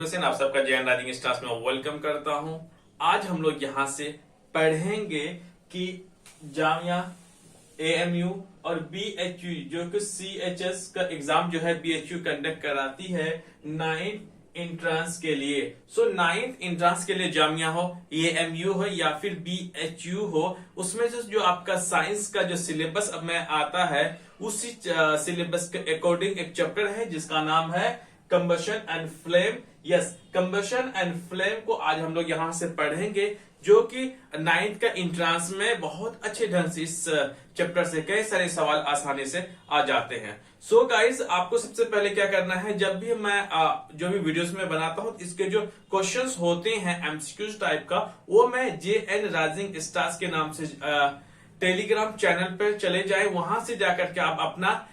हुसैन, आप सबका Jain rising stars में वेलकम करता हूं। आज हम लोग यहां से पढ़ेंगे कि जामिया, एएमयू और बीएचयू जो कि सीएचएस का एग्जाम जो है बीएचयू कंडक्ट कराती है नाइन्थ इंट्रांस के लिए। सो नाइन्थ इंट्रांस के लिए जामिया हो, एएमयू हो या फिर बीएचयू हो, उसमें जो आपका साइंस का जो सिलेबस अब में आता है उसी सिलेबस के अकॉर्डिंग एक चैप्टर है जिसका नाम है combustion and flame. Yes, combustion and flame को आज हम लोग यहां से पढ़ेंगे जो कि नाइन्थ का इंट्रांस में बहुत अच्छे ढंग से इस चैप्टर से कई सारे सवाल आसानी से आ जाते हैं। सो गाइस, आपको सबसे पहले क्या करना है, जब भी मैं जो भी वीडियोस में बनाता हूं इसके जो क्वेश्चंस होते हैं एमसीक्यूज टाइप का, वो मैं जेएन राइजिंग स्टार्स के नाम से टेलीग्राम चैनल पर चले जाए, वहां से जाकर के आप अपना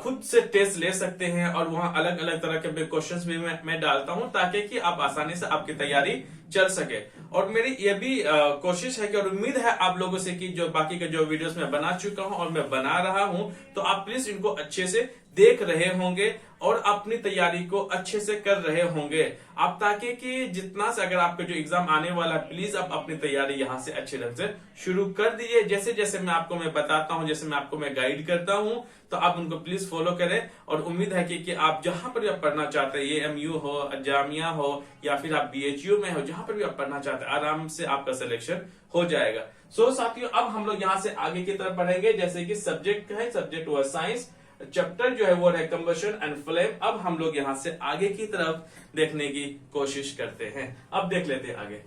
खुद से टेस्ट ले सकते हैं और वहां अलग अलग तरह के क्वेश्चंस भी मैं डालता हूं ताकि कि आप आसानी से आपकी तैयारी चल सके। और मेरी ये भी कोशिश है कि और उम्मीद है आप लोगों से कि जो बाकी के जो वीडियोस मैं बना चुका हूं और मैं बना रहा हूं, तो आप प्लीज इनको अच्छे से देख रहे होंगे और अपनी तैयारी को अच्छे से कर रहे होंगे आप, ताकि कि जितना से अगर आपका जो एग्जाम आने वाला है प्लीज आप अपनी तैयारी यहां से अच्छे ढंग से शुरू कर दीजिए। जैसे जैसे मैं बताता हूं, जैसे मैं आपको गाइड करता हूं, तो आप उनको प्लीज फॉलो करें। और उम्मीद है कि आप जहां पर भी आप पढ़ना चाहते हैं, एएमयू हो, जामिया हो या फिर आप बीएचयू में हो, जहां पर भी आप पढ़ना चाहते हैं आराम से आपका सिलेक्शन हो जाएगा। सो साथियों, अब हम लोग यहां से आगे की तरफ बढ़ेंगे। जैसे कि सब्जेक्ट है, सब्जेक्ट हुआ साइंस, चैप्टर जो है वो है कंबशन एंड फ्लेम। अब हम लोग यहां से आगे की तरफ देखने की कोशिश करते हैं। अब देख लेते हैं आगे।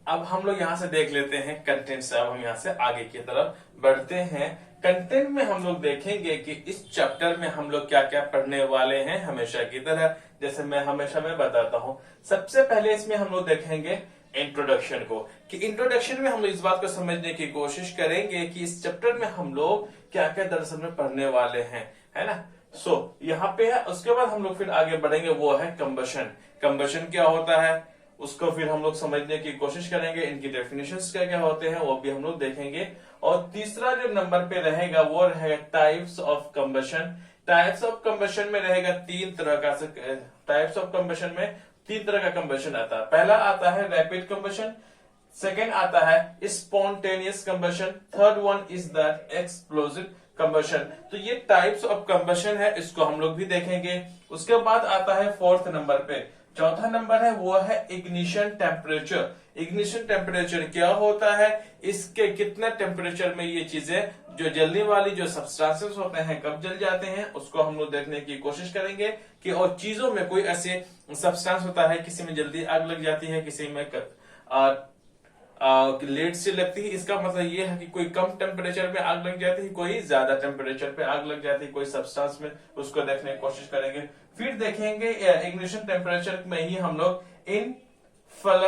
अब हम लोग यहां से देख लेते हैं कंटेंट से। अब हम यहां से आगे की तरफ बढ़ते हैं। कंटेंट में हम लोग देखेंगे कि इस चैप्टर में हम लोग क्या क्या पढ़ने वाले हैं, हमेशा की तरह जैसे मैं हमेशा बताता हूं। सबसे पहले इसमें हम लोग देखेंगे इंट्रोडक्शन को, कि इंट्रोडक्शन में हम लोग इस बात को समझने की कोशिश करेंगे कि इस चैप्टर में हम लोग क्या क्या दरअसल में पढ़ने वाले हैं, है ना। सो यहाँ पे है। उसके बाद हम लोग फिर आगे बढ़ेंगे, वो है कंबशन। कंबशन क्या होता है उसको फिर हम लोग समझने की कोशिश करेंगे। इनकी डेफिनेशंस क्या क्या होते हैं वो भी हम लोग देखेंगे। और तीसरा जो नंबर पे रहेगा वो रहेगा types of combustion. Types of combustion में रहेगा तीन तरह का। टाइप्स ऑफ कंबशन में तीन तरह का कंबशन आता है। पहला आता है रैपिड कंबशन, सेकेंड आता है spontaneous combustion, third one is the explosive combustion. तो ये टाइप्स ऑफ कंबशन है, इसको हम लोग भी देखेंगे। उसके बाद आता है फोर्थ नंबर पे, चौथा नंबर है वो है इग्निशन टेम्परेचर। इग्निशन टेम्परेचर क्या होता है, इसके कितना टेम्परेचर में ये चीजें जो जलने वाली जो सब्सटेंसेस होते हैं कब जल जाते हैं, उसको हम लोग देखने की कोशिश करेंगे। कि और चीजों में कोई ऐसे सब्सटेंस होता है, किसी में जल्दी आग लग जाती है, किसी में लेट से लगती है। इसका मतलब ये है कि कोई कम टेम्परेचर पे आग लग जाती है, कोई ज्यादा टेम्परेचर पे आग लग जाती है कोई सब्सटेंस में, उसको देखने की कोशिश करेंगे। फिर देखेंगे इग्निशन टेम्परेचर में ही हम लोग इनफ्लामेबल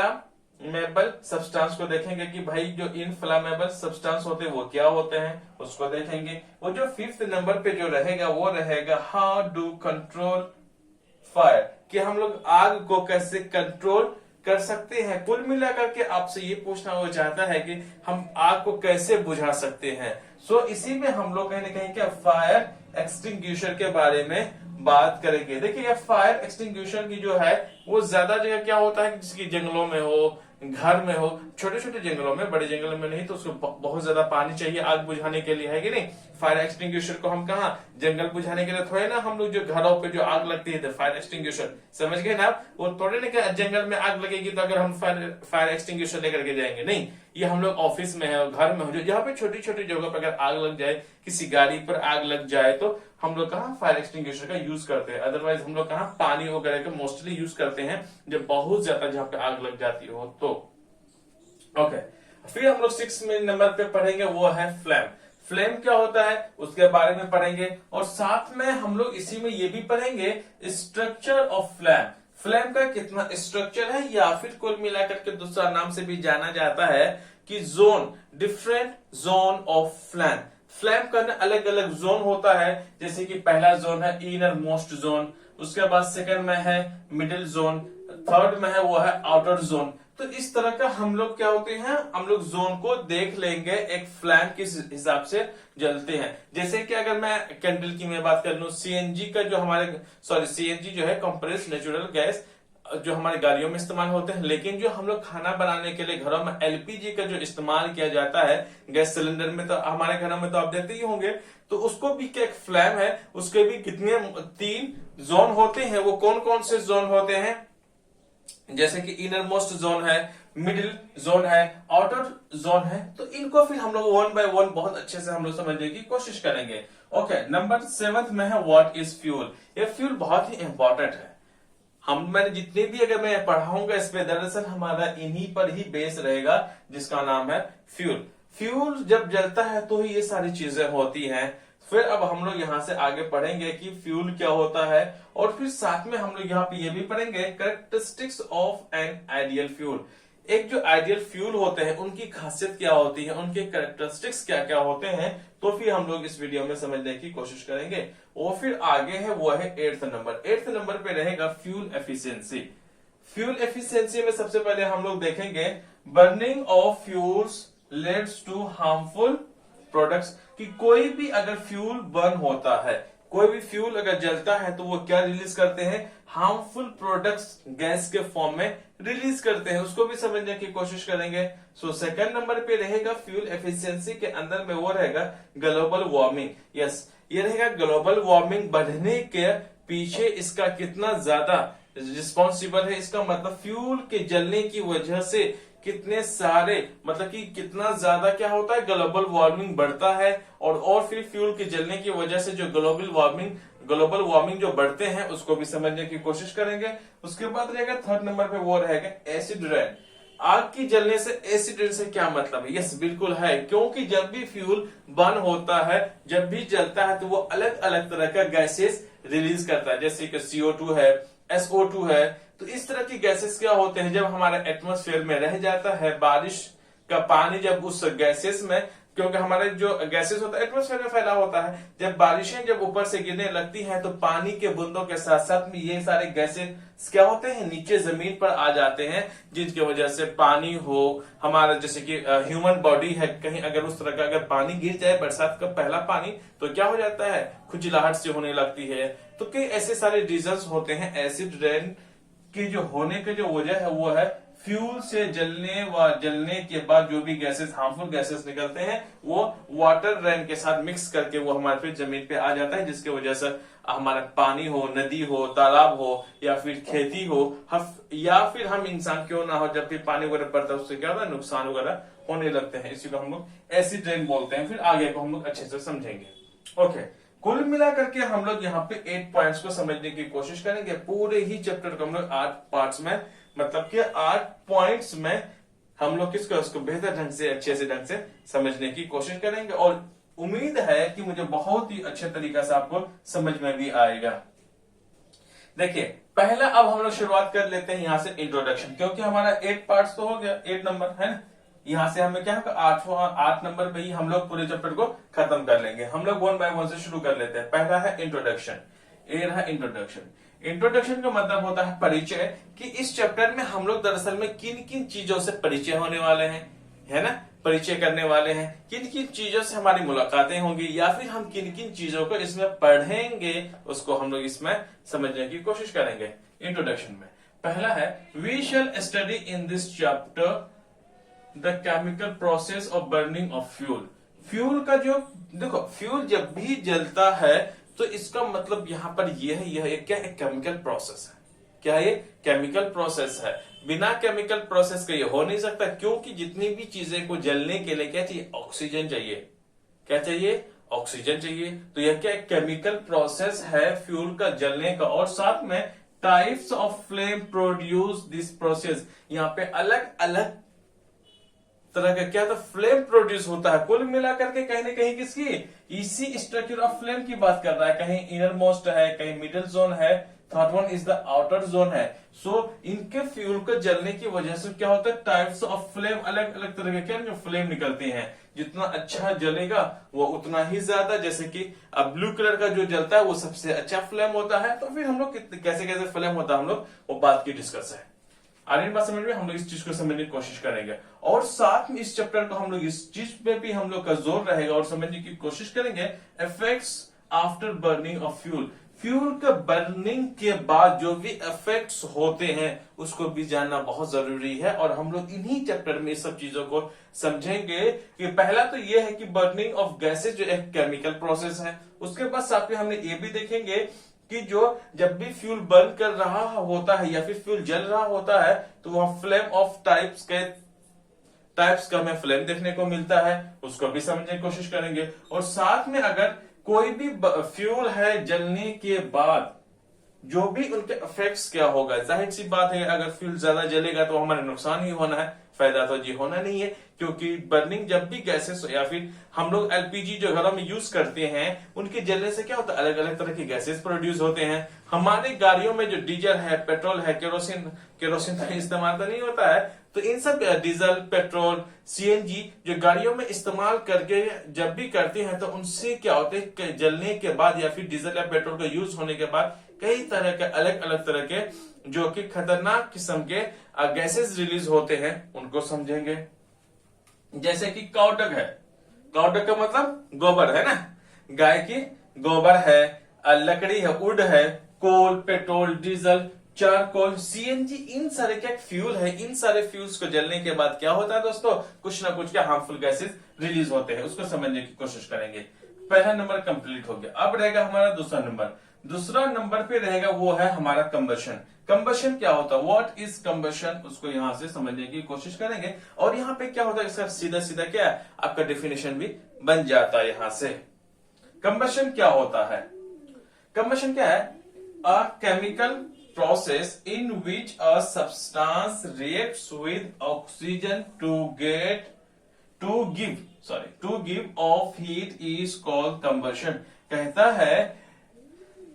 सब्सटेंस को देखेंगे कि भाई जो इनफ्लामेबल सब्सटेंस होते हैं वो क्या होते हैं, उसको देखेंगे। और जो फिफ्थ नंबर पे जो रहेगा वो रहेगा हाउ डू कंट्रोल फायर, कि हम लोग आग को कैसे कंट्रोल कर सकते हैं। कुल मिलाकर के आपसे ये पूछना हो जाता है कि हम आग को कैसे बुझा सकते हैं। सो इसी में हम लोग कहीं ना कहीं क्या फायर एक्सटिंग्विशर के बारे में बात करेंगे। देखिए ये फायर एक्सटिंग्विशर की जो है वो ज्यादा जगह क्या होता है, जिसकी जंगलों में हो, घर में हो, छोटे छोटे जंगलों में, बड़े जंगलों में नहीं, तो उसको बहुत ज्यादा पानी चाहिए आग बुझाने के लिए, है कि नहीं। फायर एक्सटिंग्विशर को हम कहा जंगल बुझाने के लिए थोड़े ना, हम लोग जो घरों पे जो आग लगती है फायर एक्सटिंग्विशर, समझ गए ना आप, वो थोड़े ना क्या जंगल में आग लगेगी तो अगर हम फायर एक्सटिंग्विशर लेकर के जाएंगे, नहीं। ये हम लोग ऑफिस में है, घर में हो, जहाँ पे छोटी छोटी जगहों पर अगर आग लग जाए, किसी गाड़ी पर आग लग जाए, तो हम लोग कहाँ फायर एक्सटिंग्विशर का यूज करते हैं। अदरवाइज हम लोग कहाँ पानी वगैरह का मोस्टली यूज करते हैं जब बहुत ज्यादा जहाँ पे आग लग जाती हो तो। ओके, फिर हम लोग 6 नंबर पे पढ़ेंगे वो है फ्लेम। फ्लेम क्या होता है उसके बारे में पढ़ेंगे। और साथ में हम लोग इसी में ये भी पढ़ेंगे स्ट्रक्चर ऑफ फ्लेम। फ्लेम का कितना स्ट्रक्चर है, या फिर कुल मिलाकर के दूसरा नाम से भी जाना जाता है कि zone, different zone of flame. Flame का ना अलग अलग जोन होता है। जैसे कि पहला जोन है इनर मोस्ट जोन, उसके बाद सेकंड में है मिडिल जोन, थर्ड में है वो है आउटर जोन। तो इस तरह का हम लोग क्या होते हैं, हम लोग जोन को देख लेंगे एक फ्लैम किस हिसाब से जलते हैं। जैसे कि अगर मैं कैंडल की मैं बात कर लूं, सीएनजी का जो हमारे सीएनजी जो है कंप्रेस्ड नेचुरल गैस जो हमारे गाड़ियों में इस्तेमाल होते हैं, लेकिन जो हम लोग खाना बनाने के लिए घरों में एलपीजी का जो इस्तेमाल किया जाता है गैस सिलेंडर में, तो हमारे घरों में तो आप देखते ही होंगे, तो उसको भी क्या एक फ्लैम है, उसके भी कितने 3 जोन होते हैं। वो कौन कौन से जोन होते हैं, जैसे कि इनर मोस्ट जोन है, मिडिल जोन है, आउटर जोन है। तो इनको फिर हम लोग 1 बाय 1 बहुत अच्छे से हम लोग समझने की कोशिश करेंगे। ओके, नंबर 7 में है व्हाट इज फ्यूल। ये फ्यूल बहुत ही इंपॉर्टेंट है। मैंने जितने भी अगर मैं पढ़ाऊंगा इस पे, दरअसल हमारा इन्हीं पर ही बेस रहेगा, जिसका नाम है फ्यूल। फ्यूल जब जलता है तो ही ये सारी चीजें होती हैं। फिर अब हम लोग यहां से आगे पढ़ेंगे कि फ्यूल क्या होता है, और फिर साथ में हम लोग यहाँ पे ये भी पढ़ेंगे characteristics of an ideal fuel. एक जो आइडियल फ्यूल होते हैं उनकी खासियत क्या होती है, उनके कैरेक्टरिस्टिक्स क्या क्या होते हैं, तो फिर हम लोग इस वीडियो में समझने की कोशिश करेंगे। और फिर आगे है वो है 8th नंबर। 8th नंबर पे रहेगा फ्यूल एफिशिएंसी। फ्यूल एफिशिएंसी में सबसे पहले हम लोग देखेंगे burning of fuels leads to harmful products, कि कोई भी अगर फ्यूल बर्न होता है, कोई भी फ्यूल अगर जलता है तो वो क्या रिलीज करते हैं, हार्मफुल प्रोडक्ट्स गैस के फॉर्म में रिलीज करते हैं। उसको भी समझने की कोशिश करेंगे। सो सेकंड नंबर पे रहेगा फ्यूल एफिशिएंसी के अंदर में वो रहेगा ग्लोबल वार्मिंग। यस, ये रहेगा ग्लोबल वार्मिंग बढ़ने के पीछे इसका कितना ज्यादा रिस्पॉन्सिबल है। इसका मतलब फ्यूल के जलने की वजह से कितने सारे, मतलब कि कितना ज्यादा क्या होता है, ग्लोबल वार्मिंग बढ़ता है। और फिर फ्यूल के जलने की वजह से जो ग्लोबल वार्मिंग जो बढ़ते हैं उसको भी समझने की कोशिश करेंगे। उसके बाद रहेगा 3rd नंबर पे वो रहेगा एसिड रेन। आग की जलने से एसिड रेन से क्या मतलब है? यस, बिल्कुल है, क्योंकि जब भी फ्यूल बर्न होता है, जब भी जलता है, तो वो अलग अलग तरह का गैसेस रिलीज करता है, जैसे कि CO2 है, SO2 है। तो इस तरह की गैसेस क्या होते हैं, जब हमारे एटमॉस्फेयर में रह जाता है, बारिश का पानी जब उस गैसेस में, क्योंकि हमारे जो गैसेस होता है एटमॉस्फेयर में फैला होता है, जब बारिशें जब ऊपर से गिरने लगती हैं तो पानी के बूंदों के साथ साथ में ये सारे गैसेस क्या होते हैं, नीचे जमीन पर आ जाते हैं, जिसकी वजह से पानी हो हमारा, जैसे कि ह्यूमन बॉडी है, कहीं अगर उस तरह का अगर पानी गिर जाए, बरसात का पहला पानी, तो क्या हो जाता है, खुजलाहट से होने लगती है। तो कई ऐसे सारे रीजंस होते हैं एसिड रेन की जो होने की जो वजह है वो है फ्यूल से जलने के बाद जो भी गैसेस, हार्मफुल गैसेस निकलते हैं, वो वाटर रेन के साथ मिक्स करके वो हमारे फिर जमीन पे आ जाता है, जिसकी वजह से हमारा पानी हो, नदी हो, तालाब हो, या फिर खेती हो, या फिर हम इंसान क्यों ना हो, जब भी पानी वगैरह पड़ता है उससे क्या होता है, नुकसान वगैरह होने लगते हैं। इसी को हम लोग एसिड रेन बोलते हैं। फिर आगे को हम लोग अच्छे से समझेंगे। ओके, कुल मिलाकर के हम लोग यहाँ पे 8 पॉइंट्स को समझने की कोशिश करेंगे। पूरे ही चैप्टर को हम लोग 8 पार्ट्स में, मतलब कि 8 पॉइंट्स में हम लोग उसको बेहतर ढंग से, अच्छे से ढंग से समझने की कोशिश करेंगे, और उम्मीद है कि मुझे बहुत ही अच्छे तरीके से आपको समझ में भी आएगा। देखिए, पहला अब हम लोग शुरुआत कर लेते हैं यहाँ से इंट्रोडक्शन, क्योंकि हमारा 8 पार्ट्स तो हो गया, 8 नंबर है ना, यहां से हमें क्या होगा, 8 नंबर पे ही हम लोग पूरे चैप्टर को खत्म कर लेंगे। हम लोग 1 बाय 1 से शुरू कर लेते हैं। पहला है इंट्रोडक्शन। ये रहा इंट्रोडक्शन। इंट्रोडक्शन का मतलब होता है परिचय, कि इस चैप्टर में हम लोग दरअसल में किन किन चीजों से परिचय होने वाले हैं, है ना, परिचय करने वाले हैं, किन किन चीजों से हमारी मुलाकातें होंगी, या फिर हम किन किन चीजों को इसमें पढ़ेंगे, उसको हम लोग इसमें समझने की कोशिश करेंगे। इंट्रोडक्शन में पहला है, we shall study in this chapter the chemical process of burning of fuel. Fuel का जो, देखो, फ्यूल जब भी जलता है तो इसका मतलब यहाँ पर यह है, यह क्या है, केमिकल प्रोसेस है। क्या ये केमिकल प्रोसेस है? बिना केमिकल प्रोसेस के ये हो नहीं सकता, क्योंकि जितनी भी चीजें को जलने के लिए क्या चाहिए, ऑक्सीजन चाहिए। क्या चाहिए? ऑक्सीजन चाहिए। तो यह क्या केमिकल प्रोसेस है फ्यूल का जलने का। और साथ में types of flame produce this process, यहाँ पे अलग अलग तरह का क्या, तो फ्लेम प्रोड्यूस होता है। कुल मिलाकर के कहीं ना कहीं किसकी, इसी स्ट्रक्चर ऑफ फ्लेम की बात कर रहा है। कहीं इनर मोस्ट है, कहीं मिडिल जोन है, third one is the outer zone है। सो इनके फ्यूल को जलने की वजह से क्या होता है, टाइप्स ऑफ फ्लेम, अलग अलग तरह के क्या जो फ्लेम निकलते हैं। जितना अच्छा जलेगा वो उतना ही ज्यादा, जैसे कि अब ब्लू कलर का जो जलता है वो सबसे अच्छा फ्लेम होता है। तो फिर हम लोग कैसे कैसे फ्लेम होता है, हम लोग वो बात की डिस्कस है। आगे बात समझ में, हम लोग इस चीज को समझने की कोशिश करेंगे और साथ में इस चैप्टर को हम लोग इस चीज पे भी हम लोग का जोर रहेगा और समझने की कोशिश करेंगे effects after burning of fuel. Fuel का बर्निंग के बाद जो भी इफेक्ट्स होते हैं उसको भी जानना बहुत जरूरी है और हम लोग इन्हीं चैप्टर में इस सब चीजों को समझेंगे कि पहला तो ये है कि बर्निंग ऑफ गैसेज जो एक केमिकल प्रोसेस है, उसके बाद साथ में हमने ये भी देखेंगे कि जो जब भी फ्यूल बर्न कर रहा होता है या फिर फ्यूल जल रहा होता है तो वहां फ्लेम ऑफ टाइप्स का हमें फ्लेम देखने को मिलता है, उसको भी समझने की कोशिश करेंगे। और साथ में अगर कोई भी फ्यूल है जलने के बाद जो भी उनके इफेक्ट्स क्या होगा, जाहिर सी बात है अगर फ्यूल ज्यादा जलेगा तो हमारा नुकसान ही होना है, फायदा तो जी होना नहीं है, क्योंकि बर्निंग जब भी गैसेस या फिर हम लोग एलपीजी जो घरों में यूज करते हैं उनके जलने से क्या होता है, अलग अलग तरह के गैसेस प्रोड्यूस होते हैं। हमारे गाड़ियों में जो डीजल है, पेट्रोल है, केरोसिन का इस्तेमाल तो नहीं होता है, तो इन सब डीजल, पेट्रोल, सीएनजी जो गाड़ियों में इस्तेमाल करके जब भी करते हैं तो उनसे क्या होते हैं, जलने के बाद या फिर डीजल या पेट्रोल का यूज होने के बाद कई तरह के अलग अलग तरह के जो कि खतरनाक किस्म के गैसेस रिलीज होते हैं, उनको समझेंगे। जैसे कि काउडक है, काउडक का मतलब गोबर है ना, गाय की गोबर है, लकड़ी है, वुड है, कोल, पेट्रोल, डीजल, चारकोल, सीएनजी, इन सारे क्या फ्यूल है। इन सारे फ्यूल्स को जलने के बाद क्या होता है दोस्तों, कुछ ना कुछ क्या हार्मफुल गैसेस रिलीज होते हैं, उसको समझने की कोशिश करेंगे। पहला नंबर कंप्लीट हो गया, अब रहेगा हमारा दूसरा नंबर। दूसरा नंबर पे रहेगा वो है हमारा कंबशन। कंबशन क्या होता है, व्हाट इज कंबशन, उसको यहां से समझने की कोशिश करेंगे। और यहाँ पे क्या होता है, इसका सीधा सीधा क्या है आपका डेफिनेशन भी बन जाता है यहां से। कंबशन क्या होता है, कंबशन क्या है, a chemical process in which a substance reacts with oxygen to give off heat is called combustion. कहता है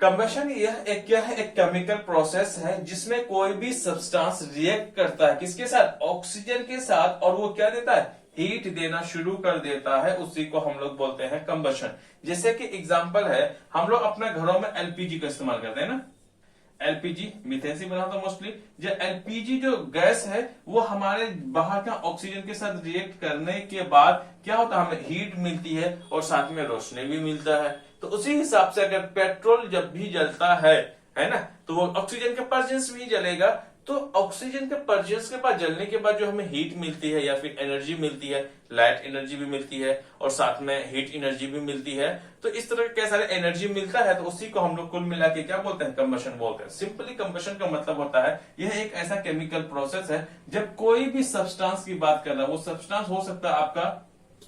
कंबशन यह एक क्या है, एक केमिकल प्रोसेस है जिसमें कोई भी सब्सटेंस रिएक्ट करता है किसके साथ, ऑक्सीजन के साथ, और वो क्या देता है, हीट देना शुरू कर देता है, उसी को हम लोग बोलते हैं कंबशन। जैसे कि एग्जांपल है, हम लोग अपने घरों में एलपीजी का इस्तेमाल करते हैं ना, एलपीजी मीथेन से बना होता है मोस्टली। जो एलपीजी जो गैस है वो हमारे बाहर का ऑक्सीजन के साथ रिएक्ट करने के बाद क्या होता है, हमें हीट मिलती है और साथ में रोशनी भी मिलता है। तो उसी हिसाब से अगर पेट्रोल जब भी जलता है ना, तो वो ऑक्सीजन के प्रेजेंस में ही जलेगा। तो ऑक्सीजन के प्रेजेंस के बाद जलने के बाद जो हमें हीट मिलती है या फिर एनर्जी मिलती है, लाइट एनर्जी भी मिलती है और साथ में हीट एनर्जी भी मिलती है, तो इस तरह के सारे एनर्जी मिलता है, तो उसी को हम लोग कुल मिला के क्या बोलते हैं, कंबशन बोलते हैं। सिंपली कंबशन का मतलब होता है यह एक ऐसा केमिकल प्रोसेस है जब कोई भी सब्सटेंस की बात कर रहा है, वो सब्सटेंस हो सकता है आपका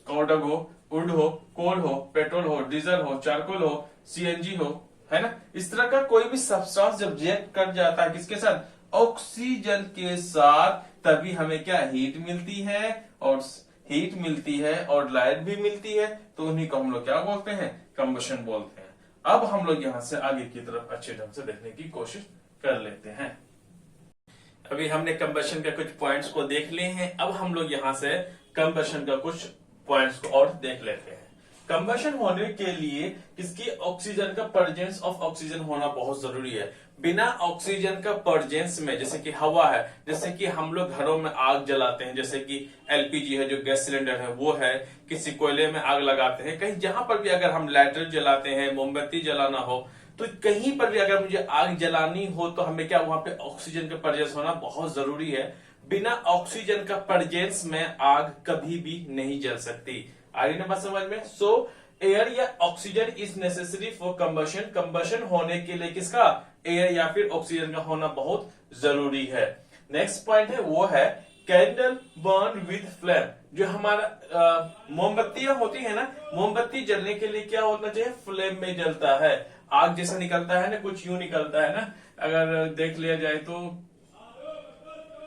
काउडक हो, वुड हो, कोल हो, पेट्रोल हो, डीजल हो, चारकोल हो, सीएनजी हो, है ना, इस तरह का कोई भी सब्सटेंस जब रिएक्ट कर जाता है किसके साथ, ऑक्सीजन के साथ, तभी हमें क्या हीट मिलती है और लाइट भी मिलती है, तो उन्हीं को हम लोग क्या बोलते हैं, कंबशन बोलते हैं। अब हम लोग यहां से आगे की तरफ अच्छे ढंग से देखने की कोशिश कर लेते हैं। अभी हमने कंबशन के कुछ पॉइंट्स को देख लिए हैं, अब हम लोग यहां से कंबशन का कुछ पॉइंट्स को और देख लेते हैं। कंबशन होने के लिए किसकी, ऑक्सीजन का प्रेजेंस ऑफ ऑक्सीजन होना बहुत जरूरी है। बिना ऑक्सीजन का प्रेजेंस में, जैसे कि हवा है, जैसे कि हम लोग घरों में आग जलाते हैं, जैसे कि एलपीजी है जो गैस सिलेंडर है वो है, किसी कोयले में आग लगाते हैं, कहीं जहां पर भी अगर हम लाइटर जलाते हैं, मोमबत्ती जलाना हो, तो कहीं पर भी अगर मुझे आग जलानी हो तो हमें क्या वहां पे ऑक्सीजन का प्रेजेंस होना बहुत जरूरी है। बिना ऑक्सीजन का प्रेजेंस में आग कभी भी नहीं जल सकती। आ रही ना बात समझ में। सो एयर या oxygen is necessary for combustion. Combustion होने के लिए किसका, एयर या फिर ऑक्सीजन का होना बहुत जरूरी है। नेक्स्ट पॉइंट है वो है कैंडल बर्न विद फ्लेम। जो हमारा मोमबत्तियां होती है ना, मोमबत्ती जलने के लिए क्या होना चाहिए, फ्लेम में जलता है। आग जैसा निकलता है ना, कुछ यूं निकलता है ना, अगर देख लिया जाए तो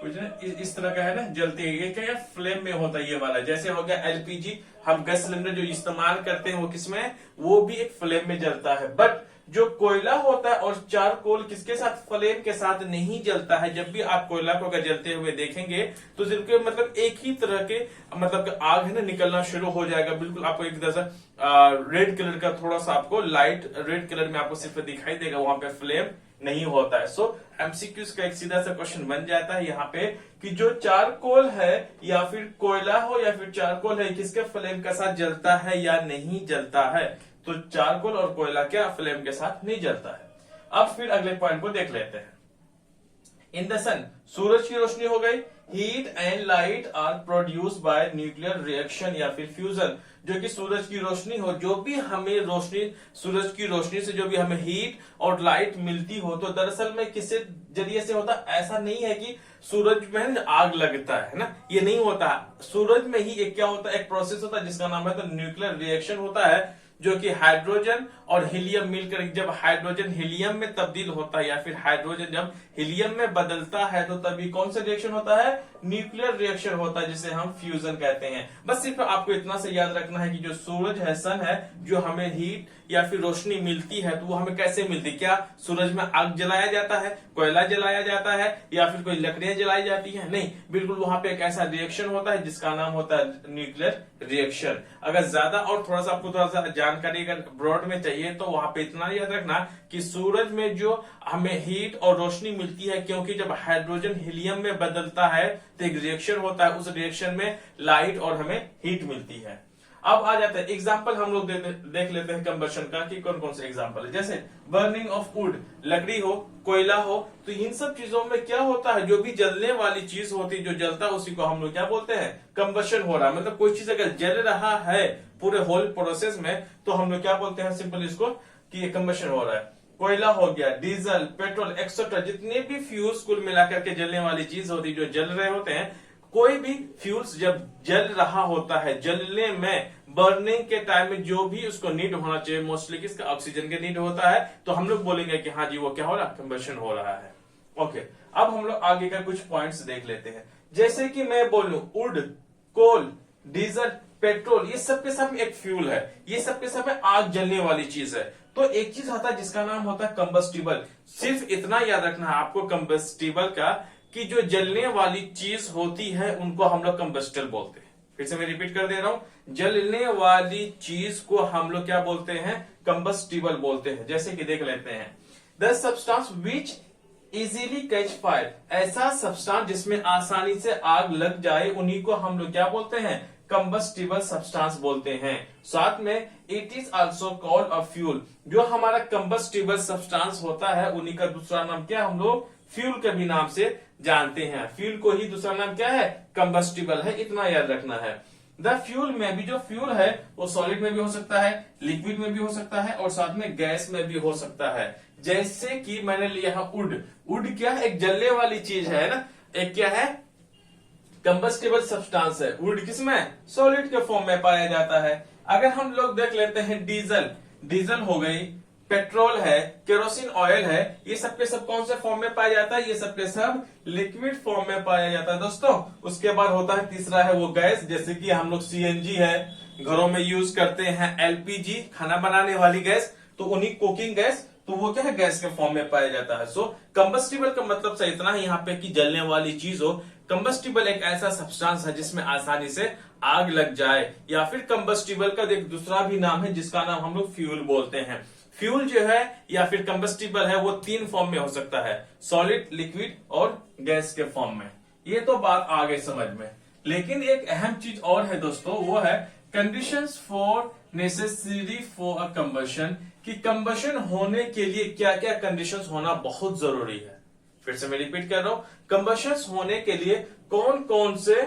कुछ ना इस तरह का है ना, जलती है, ये क्या फ्लेम में होता है ये वाला। जैसे हो गया एलपीजी, हम गैस सिलेंडर जो इस्तेमाल करते हैं वो किसमें, वो भी एक फ्लेम में जलता है। बट जो कोयला होता है और चारकोल किसके साथ, फ्लेम के साथ नहीं जलता है। जब भी आप कोयला को अगर जलते हुए देखेंगे तो जिनके मतलब एक ही तरह के मतलब आग है ना निकलना शुरू हो जाएगा, बिल्कुल आपको एक तरह से रेड कलर का, थोड़ा सा आपको लाइट रेड कलर में आपको सिर्फ दिखाई देगा, वहां पे फ्लेम नहीं होता है। सो एमसीक्यूज का एक सीधा सा क्वेश्चन बन जाता है यहाँ पे कि जो चारकोल है या फिर कोयला हो या फिर चारकोल है, किसके फ्लेम के साथ जलता है या नहीं जलता है। तो चारकोल और कोयला क्या फ्लेम के साथ नहीं जलता है। अब फिर अगले पॉइंट को देख लेते हैं। इन द सन, सूरज की रोशनी हो गई। Heat and light are produce by nuclear reaction या फिर फ्यूजन। जो कि सूरज की रोशनी हो, जो भी हमें रोशनी, सूरज की रोशनी से जो भी हमें हीट और लाइट मिलती हो, तो दरअसल में किसके जरिए से होता। ऐसा नहीं है कि सूरज में आग लगता है ना, ये नहीं होता। सूरज में ही एक क्या होता है, एक प्रोसेस होता है जिसका नाम है तो न्यूक्लियर रिएक्शन होता है, जो कि हाइड्रोजन और हीलियम मिलकर, जब हाइड्रोजन हीलियम में तब्दील होता है या फिर हाइड्रोजन जब हीलियम में बदलता है, तो तभी कौन सा रिएक्शन होता है, न्यूक्लियर रिएक्शन होता है, जिसे हम फ्यूजन कहते हैं। बस सिर्फ आपको इतना से याद रखना है कि जो सूरज है, सन है, जो हमें हीट या फिर रोशनी मिलती है, तो वो हमें कैसे मिलती है। क्या सूरज में आग जलाया जाता है, कोयला जलाया जाता है या फिर कोई लकड़ियां जलाई जाती है, नहीं, बिल्कुल वहां पे एक ऐसा रिएक्शन होता है जिसका नाम होता है न्यूक्लियर रिएक्शन। अगर ज्यादा और थोड़ा सा आपको थोड़ा सा जानकारी अगर ब्रॉड में चाहिए, तो वहां पे इतना याद रखना कि सूरज में जो हमें हीट और रोशनी मिलती है, क्योंकि जब हाइड्रोजन हीलियम में बदलता है तो एक रिएक्शन होता है, उस रिएक्शन में लाइट और हमें हीट मिलती है। अब आ जाता है एग्जाम्पल, हम लोग देख लेते हैं कंबशन का कि कौन कौन से एग्जाम्पल है। जैसे बर्निंग ऑफ वुड, लकड़ी हो, कोयला हो, तो इन सब चीजों में क्या होता है, जो भी जलने वाली चीज होती है, जो जलता है, उसी को हम लोग क्या बोलते हैं, कंबशन हो रहा है। मतलब कोई चीज अगर जल रहा है पूरे होल प्रोसेस में, तो हम लोग क्या बोलते हैं सिंपल इसको, कि ये कंबशन हो रहा है। कोयला हो गया, डीजल, पेट्रोल एक्सेट्रा, जितने भी फ्यूल्स कुल मिलाकर के जलने वाली चीज होती है, जो जल रहे होते हैं, कोई भी फ्यूल्स जब जल रहा होता है, जलने में, बर्निंग के टाइम में जो भी उसको नीड होना चाहिए, मोस्टली किसका, ऑक्सीजन के नीड होता है, तो हम लोग बोलेंगे कि हाँ जी वो क्या हो रहा है, कंबशन हो रहा है। ओके, अब हम लोग आगे का कुछ पॉइंट्स देख लेते हैं। जैसे कि मैं बोलूं वुड, कोल, डीजल, पेट्रोल, ये सब के सब एक फ्यूल है, ये सब के सब आग जलने वाली चीज है। तो एक चीज होता है जिसका नाम होता है कंबस्टिबल। सिर्फ इतना याद रखना है आपको कंबस्टिबल का, कि जो जलने वाली चीज होती है उनको हम लोग कंबस्टल बोलते हैं। फिर से मैं रिपीट कर दे रहा हूं, जलने वाली चीज को हम लोग क्या बोलते हैं, कंबस्टिबल बोलते हैं। जैसे कि देख लेते हैं, the substance which easily catch fire, ऐसा सब्सटेंस जिसमें आसानी से आग लग जाए, उन्हीं को हम लोग क्या बोलते हैं, कंबस्टिबल सब्सटेंस बोलते हैं। साथ में it is also called a fuel, जो हमारा कंबस्टिबल सब्सटेंस होता है, उन्हीं का दूसरा नाम क्या हम लोग फ्यूल के भी नाम से जानते हैं। फ्यूल को ही दूसरा नाम क्या है, कंबस्टिबल है, इतना याद रखना है। द फ्यूल में भी, जो फ्यूल है वो सॉलिड में भी हो सकता है, लिक्विड में भी हो सकता है और साथ में गैस में भी हो सकता है। जैसे कि मैंने लिया है वुड, वुड क्या है, एक जलने वाली चीज है ना, एक क्या है, कंबस्टिबल सब्सटेंस है। वुड किसमें, सॉलिड के फॉर्म में पाया जाता है। अगर हम लोग देख लेते हैं डीजल, डीजल हो गई, पेट्रोल है, केरोसिन ऑयल है, ये सब के सब कौन से फॉर्म में पाया जाता है, ये सब के सब लिक्विड फॉर्म में पाया जाता है दोस्तों। उसके बाद होता है तीसरा है वो गैस, जैसे कि हम लोग सीएनजी है, घरों में यूज करते हैं, एलपीजी खाना बनाने वाली गैस, तो उन्हीं कुकिंग गैस, तो वो क्या है, गैस के फॉर्म में पाया जाता है। सो कंबस्टिबल का मतलब से इतना है यहाँ पे कि जलने वाली चीज हो। कंबस्टिबल एक ऐसा सब्सटेंस है जिसमें आसानी से आग लग जाए, या फिर कंबस्टिबल का एक दूसरा भी नाम है जिसका नाम हम लोग फ्यूल बोलते हैं। फ्यूल जो है या फिर कंबस्टिबल है वो तीन फॉर्म में हो सकता है, सॉलिड, लिक्विड और गैस के फॉर्म में। ये तो बात आ गई समझ में, लेकिन एक अहम चीज और है दोस्तों, वो है conditions for necessary for a combustion, कि कंबशन होने के लिए क्या क्या कंडीशंस होना बहुत जरूरी है। फिर से मैं रिपीट कर रहा हूं, कंबशन होने के लिए कौन कौन से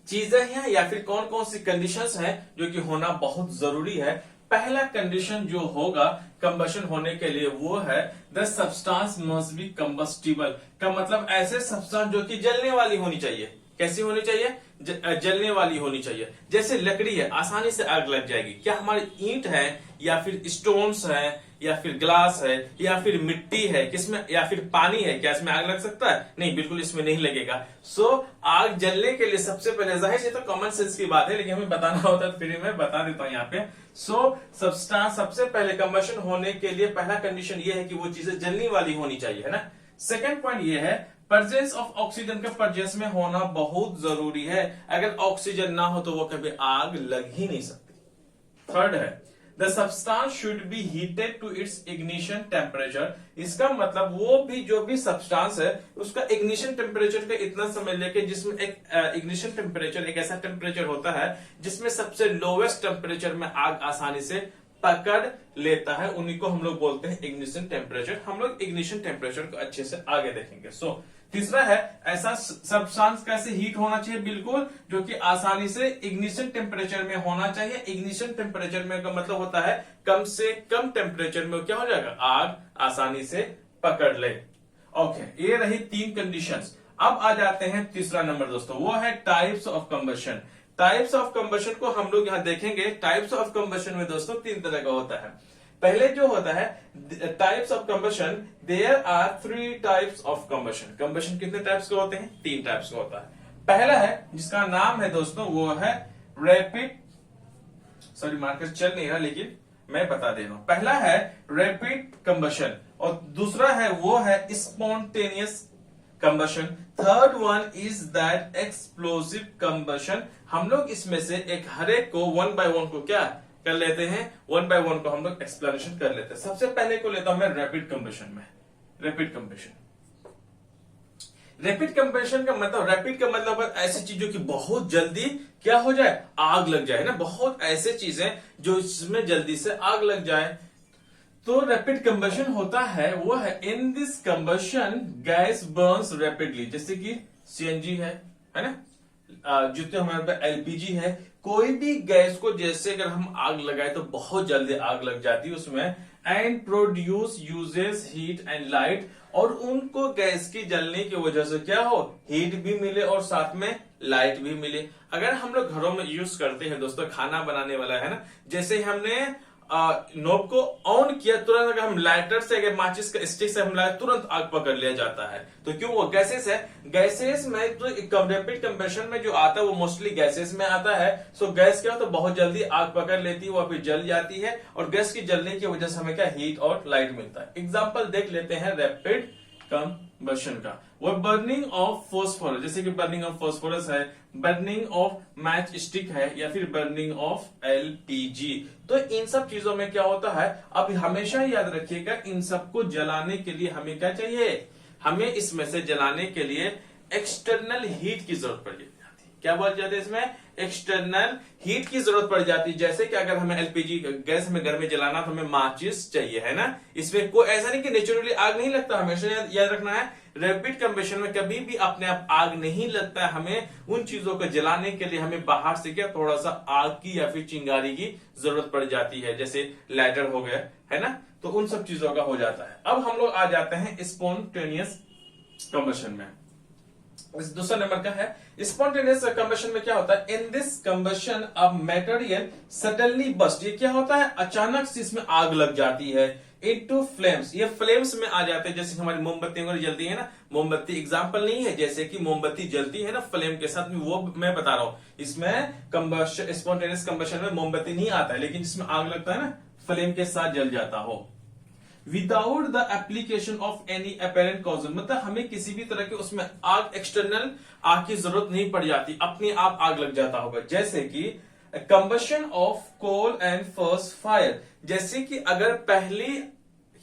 चीजें हैं या फिर कौन कौन सी कंडीशंस हैं जो कि होना बहुत जरूरी है। पहला कंडीशन जो होगा कंबशन होने के लिए वो है the substance must be combustible, का मतलब ऐसे सब्सटेंस जो कि जलने वाली होनी चाहिए। कैसी होनी चाहिए, जलने वाली होनी चाहिए। जैसे लकड़ी है, आसानी से आग लग जाएगी। क्या हमारी ईंट है या फिर स्टोन्स है या फिर ग्लास है या फिर मिट्टी है, किसमें, या फिर पानी है, क्या इसमें आग लग सकता है, नहीं, बिल्कुल इसमें नहीं लगेगा। सो आग जलने के लिए सबसे पहले, जाहिर से तो कॉमन सेंस की बात है, लेकिन हमें बताना होता है तो फिर मैं बता देता हूं यहाँ पे। सो सब्सटेंस सबसे पहले कंबशन होने के लिए पहला कंडीशन ये है कि वो चीजें जलने वाली होनी चाहिए, है ना। सेकेंड पॉइंट ये है प्रेजेंस ऑफ ऑक्सीजन का प्रेजेंस में होना बहुत जरूरी है। अगर ऑक्सीजन ना हो तो वो कभी आग लग ही नहीं सकती। थर्ड है the substance should be heated to its ignition temperature. इसका मतलब वो भी जो भी सब्सटेंस है उसका इग्निशन टेम्परेचर का इतना समझ लेके जिसमें एक इग्निशन टेम्परेचर एक ऐसा टेम्परेचर होता है जिसमें सबसे लोवेस्ट टेम्परेचर में आग आसानी से पकड़ लेता है, उन्हीं को हम लोग बोलते हैं इग्निशन टेम्परेचर। हम लोग इग्निशन टेम्परेचर को अच्छे से आगे देखेंगे। सो तीसरा है ऐसा सब्सटेंस कैसे हीट होना चाहिए, बिल्कुल जो कि आसानी से इग्निशन टेम्परेचर में होना चाहिए। इग्निशन टेम्परेचर में का मतलब होता है कम से कम टेम्परेचर में क्या हो जाएगा, आग आसानी से पकड़ ले। ओके, ये रही 3 कंडीशंस। अब आ जाते हैं तीसरा नंबर दोस्तों, वो है types of combustion. Types of combustion को हम लोग यहां देखेंगे। टाइप्स ऑफ कंबशन में दोस्तों 3 तरह का होता है। पहले जो होता है types of combustion, there are 3 types of combustion. Combustion कितने टाइप्स के होते हैं, 3 टाइप्स का होता है। पहला है जिसका नाम है दोस्तों वो है रैपिड, सॉरी मार्कर चल नहीं रहा लेकिन मैं बता दे रहा हूं। पहला है रैपिड कंबशन और दूसरा है वो है spontaneous combustion. Third one is that explosive combustion. हम लोग इसमें से एक हर एक को 1 by 1 को क्या कर लेते हैं, 1 by 1 को हम लोग एक्सप्लेनेशन कर लेते हैं। सबसे पहले को लेता हूं मैं रैपिड कंबशन में। रैपिड कंबशन, रैपिड कंबशन का मतलब, रैपिड का मतलब है ऐसी चीजों की बहुत जल्दी क्या हो जाए, आग लग जाए ना। बहुत ऐसे चीजें जो इसमें जल्दी से आग लग जाए तो रैपिड कंबशन होता है। वो है in this combustion gas Burns rapidly, जैसे कि सीएनजी है ना, जितने हमारे पास एलपीजी है। कोई भी गैस को जैसे अगर हम आग लगाए तो बहुत जल्दी आग लग जाती है उसमें। And produce uses heat and light, और उनको गैस की जलने की वजह से क्या हो, हीट भी मिले और साथ में लाइट भी मिले। अगर हम लोग घरों में यूज करते हैं दोस्तों, खाना बनाने वाला है ना, जैसे हमने नॉब को ऑन किया, तुरंत अगर हम लाइटर से अगर माचिस का स्टिक से हम लाए तुरंत आग पकड़ लिया जाता है। तो क्यों, वो गैसेस है। गैसेस में तो रैपिड कंबशन में जो आता है वो मोस्टली गैसेस में आता है। सो गैस क्या होता है, बहुत जल्दी आग पकड़ लेती है, वो फिर जल जाती है और गैस की जलने की वजह से हमें क्या, हीट और लाइट मिलता है। एग्जाम्पल देख लेते हैं रैपिड कंबशन का। वो बर्निंग ऑफ फॉस्फोरस, जैसे कि बर्निंग ऑफ फॉस्फोरस है, बर्निंग ऑफ मैच स्टिक है, या फिर बर्निंग ऑफ एलपीजी। तो इन सब चीजों में क्या होता है, अब हमेशा याद रखिएगा इन सबको जलाने के लिए हमें क्या चाहिए, हमें इसमें से जलाने के लिए एक्सटर्नल हीट की जरूरत पड़ जाती है। क्या बोल जाते हैं इसमें, एक्सटर्नल हीट की जरूरत पड़ जाती है। जैसे कि अगर हमें एलपीजी गैस में घर में जलाना तो हमें माचिस चाहिए, है ना। इसमें कोई ऐसा नहीं कि नेचुरली आग नहीं लगता, हमेशा याद रखना है। रैपिड कंबशन में कभी भी अपने आप आग नहीं लगता है। हमें उन चीजों को जलाने के लिए हमें बाहर से क्या, थोड़ा सा आग की या फिर चिंगारी की जरूरत पड़ जाती है, जैसे लाइटर हो गया, है ना। तो उन सब चीजों का हो जाता है। अब हम लोग आ जाते हैं स्पॉन्टेनियस कंबशन में। दूसरा नंबर का है स्पॉन्टेनियस कंबशन में क्या होता है, in this combustion a material suddenly burst. ये क्या होता है, अचानक से इसमें आग लग जाती है। इनटू फ्लेम्स, ये फ्लेम्स में आ जाते हैं। जैसे हमारी मोमबत्ती वगैरह जलती है ना, मोमबत्ती एग्जांपल नहीं है, जैसे कि मोमबत्ती जलती है ना फ्लेम के साथ में, वो मैं बता रहा हूं। इसमें कंबशन, स्पॉन्टेनियस कंबशन में मोमबत्ती नहीं आता है, लेकिन जिसमें आग लगता है ना, फ्लेम के साथ जल जाता हो। Without the application of any apparent causal, मतलब हमें किसी भी तरह के उसमें आग, एक्सटर्नल आग की जरूरत नहीं पड़ जाती, अपने आप आग लग जाता होगा। जैसे कि combustion of coal and forest fire, जैसे कि अगर पहली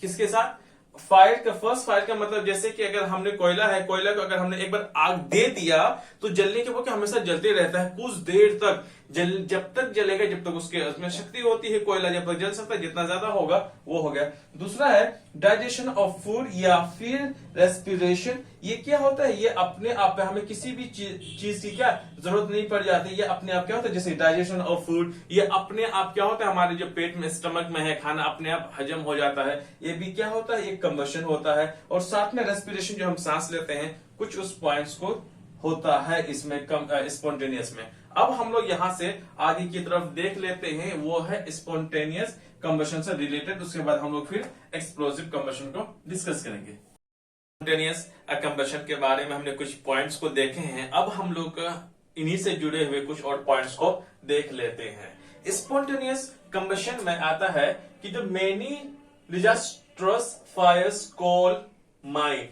किसके साथ, फायर का, फर्स्ट फायर का मतलब जैसे कि अगर हमने कोयला है, कोयला को अगर हमने एक बार आग दे दिया तो जलने के बाद हमेशा जलते रहता है कुछ देर तक, जब तक जलेगा जब तक उसमें शक्ति होती है। कोयला जब तक जल सकता है, जितना ज्यादा होगा वो हो गया। दूसरा है डाइजेशन ऑफ फूड या फिर रेस्पिरेशन। ये क्या होता है, ये अपने आप में हमें किसी भी चीज की क्या जरूरत नहीं पड़ जाती, ये अपने आप क्या होता है, जैसे डाइजेशन ऑफ फूड, ये अपने आप क्या होता है, हमारे जो पेट में, स्टमक में है, खाना अपने आप हजम हो जाता है। ये भी क्या होता है, ये कंबशन होता है। और साथ में रेस्पिरेशन, जो हम सांस लेते हैं, कुछ उस पॉइंट्स को होता है इसमें स्पॉन्टेनियस में। अब हम लोग यहां से आगे की तरफ देख लेते हैं, वो है स्पॉन्टेनियस कंबशन से रिलेटेड। उसके बाद हम लोग फिर एक्सप्लोसिव कंबशन को डिस्कस करेंगे। स्पॉन्टेनियस कंबशन के बारे में हमने कुछ पॉइंट्स को देखे हैं, अब हम लोग इन्हीं से जुड़े हुए कुछ और पॉइंट्स को देख लेते हैं। स्पॉन्टेनियस कंबशन में आता है कि जो many disastrous fires coal mine,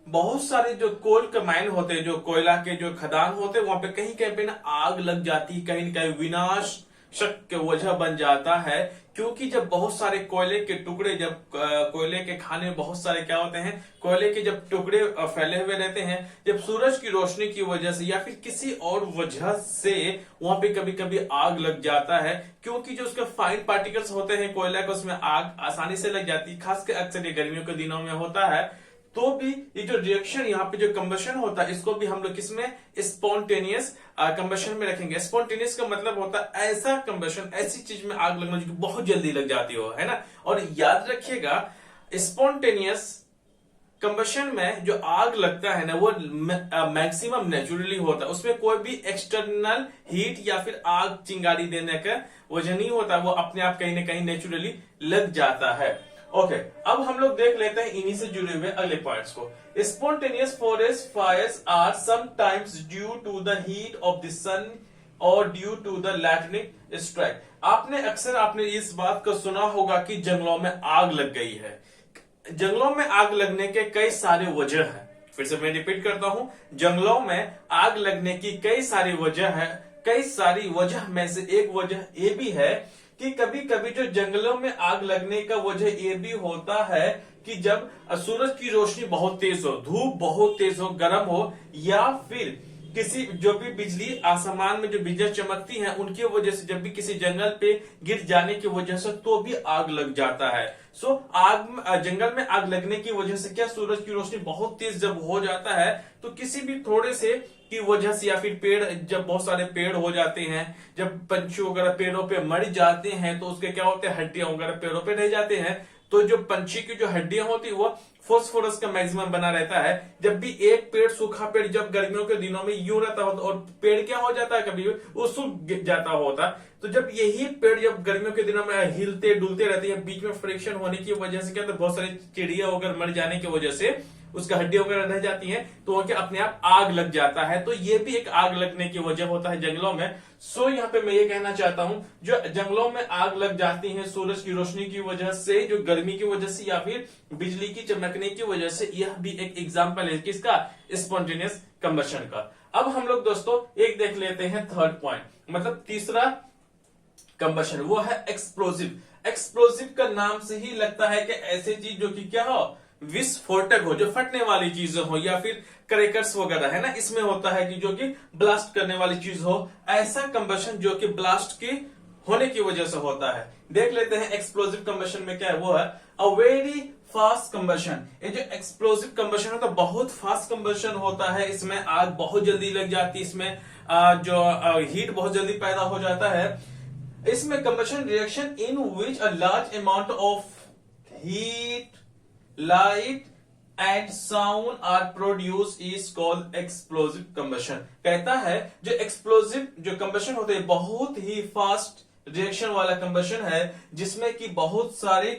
बहुत सारे जो कोल के माइन होते हैं, जो कोयला के जो खदान होते हैं, वहां पे कहीं कहीं पे ना आग लग जाती है, कहीं न कहीं विनाश शक के वजह बन जाता है क्योंकि जब बहुत सारे कोयले के टुकड़े, जब कोयले के खाने में बहुत सारे क्या होते हैं, कोयले के जब टुकड़े फैले हुए रहते हैं, जब सूरज की रोशनी की वजह से या फिर किसी और वजह से वहां पे कभी कभी आग लग जाता है, क्योंकि जो उसके फाइन पार्टिकल्स होते हैं कोयला के, उसमें आग आसानी से लग जाती है, खासकर अक्सर ये गर्मियों के दिनों में होता है। तो भी ये जो रिएक्शन यहाँ पे जो कंबशन होता है, इसको भी हम लोग किसमें, स्पॉन्टेनियस कंबशन में रखेंगे। स्पॉन्टेनियस का मतलब होता है ऐसा कंबशन, ऐसी चीज में आग लगना जो कि बहुत जल्दी लग जाती हो, है ना। और याद रखिएगा स्पॉन्टेनियस कंबशन में जो आग लगता है ना, वो मैक्सिमम नेचुरली होता है, उसमें कोई भी एक्सटर्नल हीट या फिर आग चिंगारी देने का वजह नहीं होता, वो अपने आप कहीं ना कहीं नेचुरली लग जाता है। ओके, अब हम लोग देख लेते हैं इन्हीं से जुड़े हुए अगले पॉइंट्स को। Spontaneous forest fires are sometimes due to the heat of the sun और due to the lightning strike. आपने इस बात को सुना होगा कि जंगलों में आग लग गई है। जंगलों में आग लगने के कई सारे वजह है, फिर से मैं रिपीट करता हूं, जंगलों में आग लगने की कई सारी वजह है। कई सारी वजह में से एक वजह ये भी है कि कभी कभी जो जंगलों में आग लगने का वजह ये भी होता है कि जब सूरज की रोशनी बहुत तेज हो, धूप बहुत तेज हो, गर्म हो, या फिर किसी जो भी बिजली आसमान में जो बिजली चमकती है उनकी वजह से जब भी किसी जंगल पे गिर जाने की वजह से तो भी आग लग जाता है। जंगल में आग लगने की वजह से क्या, सूरज की रोशनी बहुत तेज जब हो जाता है तो किसी भी थोड़े से की वजह से, या फिर पेड़, जब बहुत सारे पेड़ हो जाते हैं, जब पंछी वगैरह पेड़ों पे मर जाते हैं तो उसके क्या होते हैं, हड्डियां वगैरह पेड़ों पे रह जाते हैं, तो जो पंछी की जो हड्डियां होती है वो फास्फोरस का मैक्सिमम बना रहता है। जब भी एक पेड़, सूखा पेड़ जब गर्मियों के दिनों में यूं रहता होता और पेड़ क्या हो जाता है, कभी वो सूख जाता होता, तो जब यही पेड़ जब गर्मियों के दिनों में हिलते डुलते रहते हैं, बीच में फ्रिक्शन होने की वजह से क्या, तो बहुत सारी चिड़िया वगैरह मर जाने की वजह से उसका हड्डी वगैरह रह जाती है, तो वो क्या अपने आप आग लग जाता है। तो ये भी एक आग लगने की वजह होता है जंगलों में। यहाँ पे मैं ये कहना चाहता हूं, जो जंगलों में आग लग जाती है सूरज की रोशनी की वजह से, जो गर्मी की वजह से या फिर बिजली की चमकने की वजह से, यह भी एक एग्जाम्पल है किसका, स्पॉन्टेनियस कंबशन का। अब हम लोग दोस्तों एक देख लेते हैं थर्ड पॉइंट, मतलब तीसरा कंबशन, वो है एक्सप्लोजिव। एक्सप्लोजिव का नाम से ही लगता है कि ऐसी चीज जो कि क्या हो, विस्फोटक हो, जो फटने वाली चीजें हो, या फिर क्रैकर्स वगैरह, है ना, इसमें होता है कि जो कि ब्लास्ट करने वाली चीज हो, ऐसा कंबशन जो कि ब्लास्ट की होने की वजह से होता है। देख लेते हैं एक्सप्लोजिव कंबशन में क्या है, वो है अ वेरी फास्ट कंबशन। ये जो एक्सप्लोजिव कंबशन होता है बहुत फास्ट कंबशन होता है, इसमें आग बहुत जल्दी लग जाती है, इसमें जो हीट बहुत जल्दी पैदा हो जाता है। इसमें combustion reaction in which a large amount of heat, light and sound are produce is called explosive combustion. कहता है जो एक्सप्लोजिव जो कंबशन होते हैं बहुत ही फास्ट रिएक्शन वाला कंबशन है, जिसमें कि बहुत सारे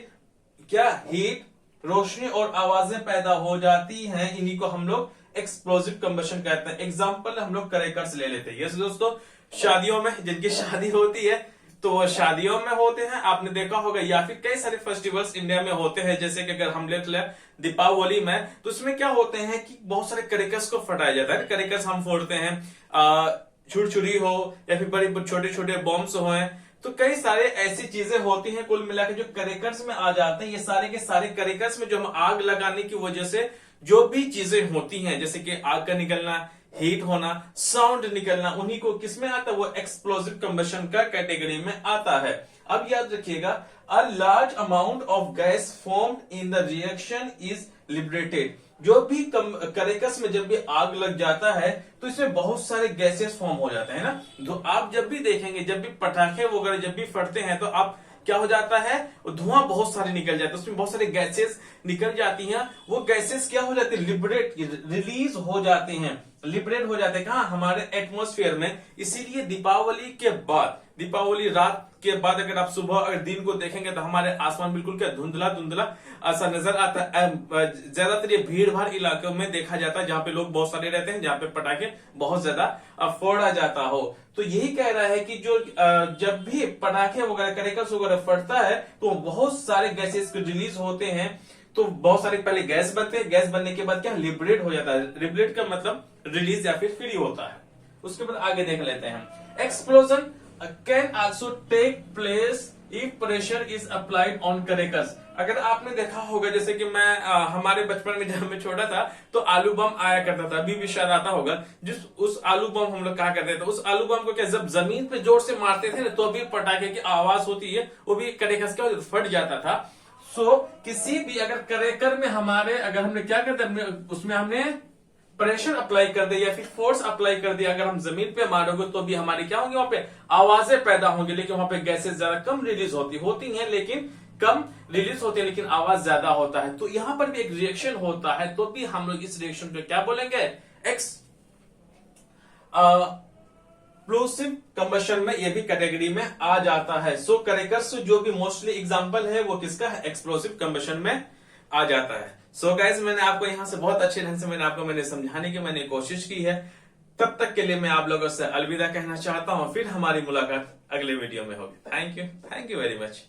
क्या, हीट, रोशनी और आवाजें पैदा हो जाती हैं, इन्हीं को हम लोग एक्सप्लोजिव कंबशन कहते हैं। एग्जाम्पल हम लोग क्रैकर्स ले लेते हैं। यस दोस्तों, शादियों में जिनकी शादी होती है तो वो शादियों में होते हैं, आपने देखा होगा, या फिर कई सारे फेस्टिवल्स इंडिया में होते हैं, जैसे कि अगर हम देख ले दीपावली में, तो उसमें क्या होते हैं कि बहुत सारे क्रैकर्स को फटाया जाता है। क्रैकर्स हम फोड़ते हैं, छुरछुरी हो या फिर बड़े छोटे छोटे बॉम्ब्स हो, तो कई सारे ऐसी चीजें होती हैं कुल मिलाकर जो क्रैकर्स में आ जाते हैं। ये सारे के सारे क्रैकर्स में जो हम आग लगाने की वजह से जो भी चीजें होती हैं, जैसे कि आग का निकलना, हीट होना, साउंड निकलना, उन्हीं को किसमें आता है, वो एक्सप्लोजिव कंबशन का कैटेगरी में आता है। अब याद रखिएगा, अ large amount of gas formed in the reaction is liberated. जो भी क्रैकर्स में जब भी आग लग जाता है तो इसमें बहुत सारे गैसेस फॉर्म हो जाते हैं ना। तो आप जब भी देखेंगे, जब भी पटाखे वगैरह जब भी फटते हैं, तो आप क्या हो जाता है, धुआं बहुत सारे निकल जाता है, उसमें बहुत सारे गैसेस निकल जाती हैं। वो गैसेस क्या हो जाती है, लिबरेट, रिलीज हो जाते हैं, लिबरेट हो जाते हैं कहां, हमारे एटमॉस्फेयर में। इसीलिए दीपावली के बाद, दीपावली रात के बाद अगर आप सुबह अगर दिन को देखेंगे तो हमारे आसमान बिल्कुल क्या धुंधला धुंधला ऐसा नजर आता है। ज्यादातर ये भीड़ भाड़ इलाकों में देखा जाता है, जहां पे लोग बहुत सारे रहते हैं, जहां पे पटाखे बहुत ज्यादा फोड़ा जाता हो। तो यही कह रहा है कि जो जब भी पटाखे वगैरह क्रैकर्स वगैरह फटता है तो बहुत सारे गैसेस रिलीज होते हैं। तो बहुत सारे पहले गैस बनते हैं, गैस बनने के बाद क्या लिबरेट हो जाता है। लिबरेट का मतलब रिलीज या फिर फ्री होता है। उसके बाद आगे देख लेते हैं, explosion can also take place if pressure is applied on crackers. अगर आपने देखा होगा, जैसे कि मैं हमारे बचपन में जब मैं छोटा था तो आलू बम आया करता था, अभी भी शायद आता होगा। जिस उस आलू बम हम लोग क्या करते थे, उस आलू बम को क्या जब जमीन पे जोर से मारते थे ना, तो अभी पटाखे की आवाज होती है, वो भी करेकस का फट जाता था। किसी भी अगर करेकर में हमारे अगर हमने क्या करते, उसमें हमने प्रेशर अप्लाई कर दिया या फिर फोर्स अप्लाई कर दिया, अगर हम जमीन पे मारोगे तो भी हमारी क्या होंगी, वहां पे आवाजें पैदा होंगी, लेकिन वहां पे गैसेस ज्यादा कम रिलीज होती हैं, लेकिन कम रिलीज होती है, लेकिन आवाज ज्यादा होता है। तो यहां पर भी एक रिएक्शन होता है, तो भी हम लोग इस रिएक्शन को क्या बोलेंगे, एक्सप्लोसिव कंबशन में ये भी कैटेगरी में आ जाता है। सो करेकर्स जो भी मोस्टली एग्जांपल है वो किसका है, एक्सप्लोसिव कंबशन में आ जाता है। सो गाइज, मैंने आपको यहां से बहुत अच्छे ढंग से मैंने समझाने की मैंने कोशिश की है। तब तक के लिए मैं आप लोगों से अलविदा कहना चाहता हूं, फिर हमारी मुलाकात अगले वीडियो में होगी। Thank you very much.